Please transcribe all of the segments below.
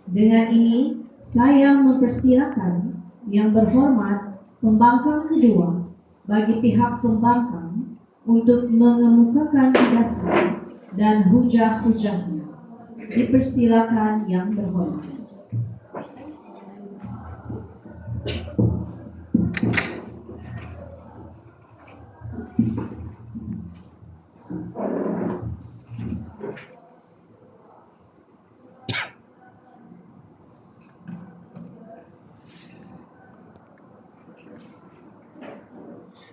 Dengan ini, saya mempersilakan yang berhormat pembangkang kedua bagi pihak pembangkang untuk mengemukakan dasar dan hujah-hujahnya. Dipersilakan yang berhormat.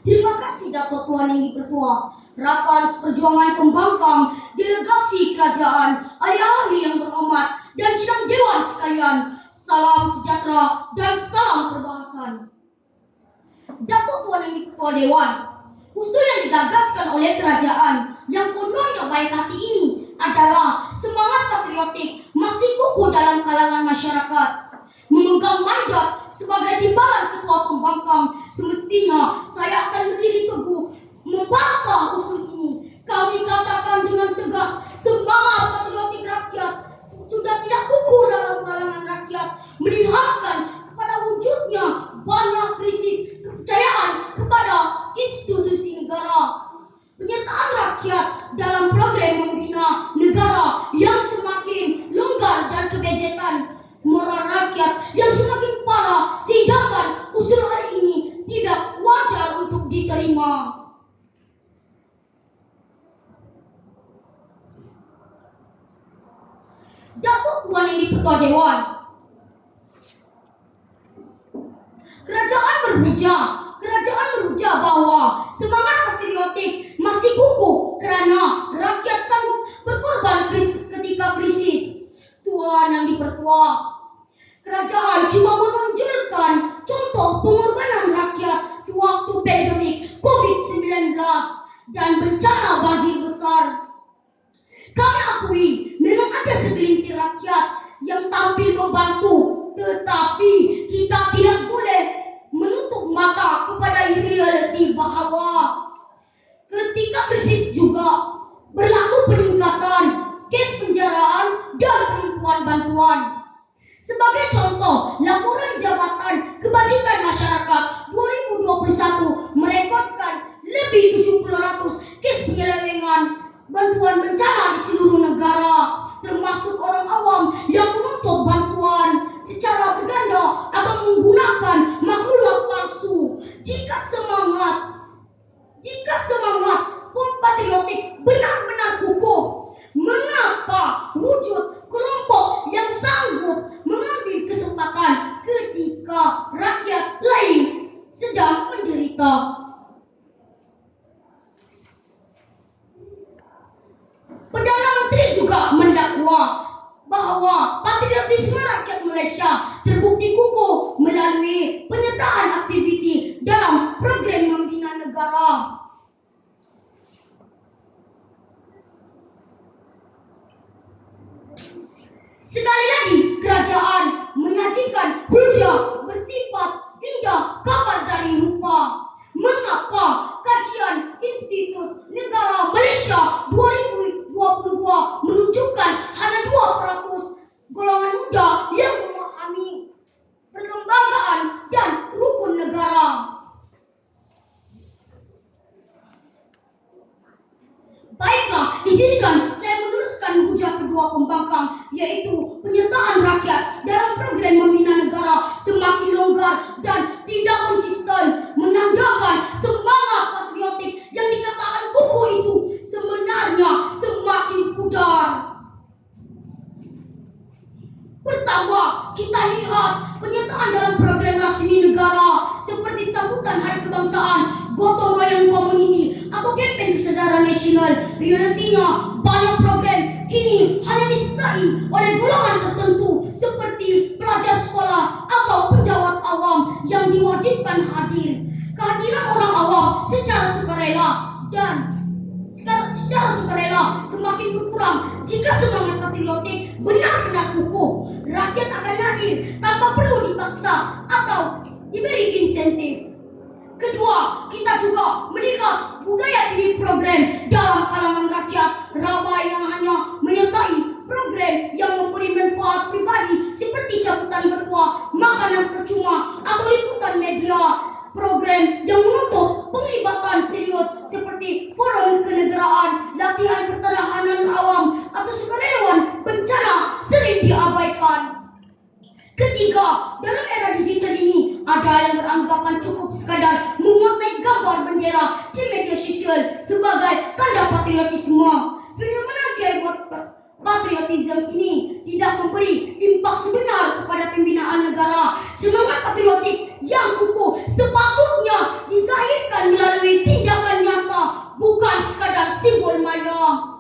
Terima kasih Dato' Tuan Yang Dipertua, rakan seperjuangan pembangkang, delegasi kerajaan, ahli-ahli yang berhormat, dan sidang dewan sekalian. Salam sejahtera dan salam perbahasan. Dato' Tuan Yang Dipertua Dewan, usul yang digagaskan oleh kerajaan yang kononnya baik hati ini adalah semangat patriotik masih kukuh dalam kalangan masyarakat. Memegang mandat sebagai timbalan ketua pembangkang, semestinya saya akan berdiri teguh membantah usul ini. Kami katakan dengan tegas, semangat patriotik rakyat sudah tidak kukuh dalam kalangan rakyat, melihatkan kepada wujudnya banyak krisis kepercayaan kepada institusi negara. Penyertaan rakyat dalam program membina negara yang semakin longgar dan kebijakan moral rakyat yang semakin parah, sehingga usul hari ini tidak wajar untuk diterima. Dato' Tuan Yang Dipertua Dewan, kerajaan berujar bahwa semangat patriotik masih kukuh karena rakyat sanggup berkorban ketika krisis. Tuan Yang Dipertua, kerajaan cuma menunjukkan contoh pengorbanan rakyat sewaktu pandemik COVID-19 dan bencana banjir besar. Kami akui memang ada segelintir rakyat yang tampil membantu, tetapi kita tidak boleh menutup mata kepada realiti bahwa ketika krisis juga berlaku peningkatan kes penjaraan dan penipuan bantuan. Sebagai contoh, laporan Jabatan Kebajikan Masyarakat 2021 merekodkan lebih 700 kes penyelewengan bantuan bencana di seluruh negara, termasuk orang awam yang menuntut bantuan secara berganda atau menggunakan maklumat palsu. Jika semangat patriotik benar-benar kukuh, mengapa wujud kelompok yang sanggup mengambil kesempatan ketika rakyat lain sedang menderita? Perdana Menteri juga mendakwa bahwa patriotisme rakyat Malaysia terbukti kukuh melalui penyertaan aktiviti dalam program membina negara. Sekali lagi, kerajaan menyajikan hujah bersifat indah kabar dari rupa. Mengapa kajian Institut Negara Malaysia 2022 menunjukkan hanya 2% golongan muda yang memahami perlembagaan dan rukun negara? Baiklah, izinkan saya meneruskan hujah kedua pembangkang, yaitu penyertaan rakyat dalam program membina negara semakin longgar dan tidak konsisten, menandakan semangat patriotik yang dikatakan kukuh itu sebenarnya semakin pudar. Pertama, kita lihat penyertaan dalam program rasmi negara seperti sambutan Hari Kebangsaan, gotong royong community atau kempen kesadaran nasional. Realitinya, banyak program kini hanya disertai oleh golongan tertentu seperti pelajar sekolah atau pejabat awam yang diwajibkan hadir. Kehadiran orang awam secara sukarela semakin berkurang. Jika semangat patriotik benar-benar kukuh, rakyat akan hadir tanpa perlu dipaksa atau diberi insentif. Kedua, kita juga melihat budaya pilih program dalam kalangan rakyat. Ramai yang hanya menyertai program yang memberi manfaat pribadi makanan percuma atau liputan media, program yang menuntut penglibatan serius seperti forum kenegaraan, latihan pertahanan awam, atau sukarelawan bencana sering diabaikan. Ketiga, dalam era digital ini, ada yang beranggapan cukup sekadar memuat gambar bendera di media sosial sebagai tanda patriotisme. Fenomena gay patriotisme ini tidak memberi impak sebenar kepada pembinaan negara. Semangat patriotik yang kukuh sepatutnya dizahirkan melalui tindakan nyata, bukan sekadar simbol maya.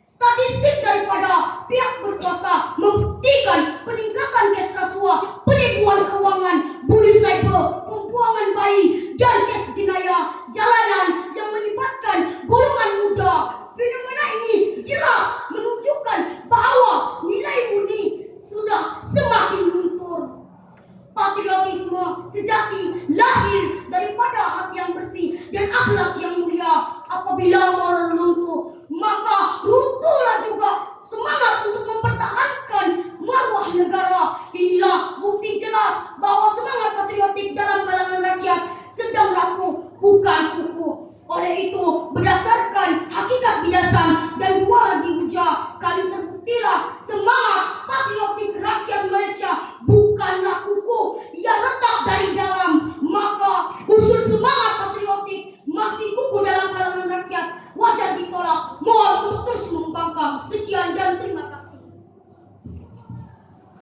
Statistik daripada pihak berkuasa membuktikan peningkatan kes rasuah, penipuan keuangan, bully cyber, pembuangan bayi, dan kes jenayah jalanan yang melibatkan golongan muda. Fenomena ini jelas menunjukkan bahwa nilai murni sudah semakin luntur. Patriotisme sejati lahir daripada hati yang bersih dan akhlak yang mulia. Apabila moral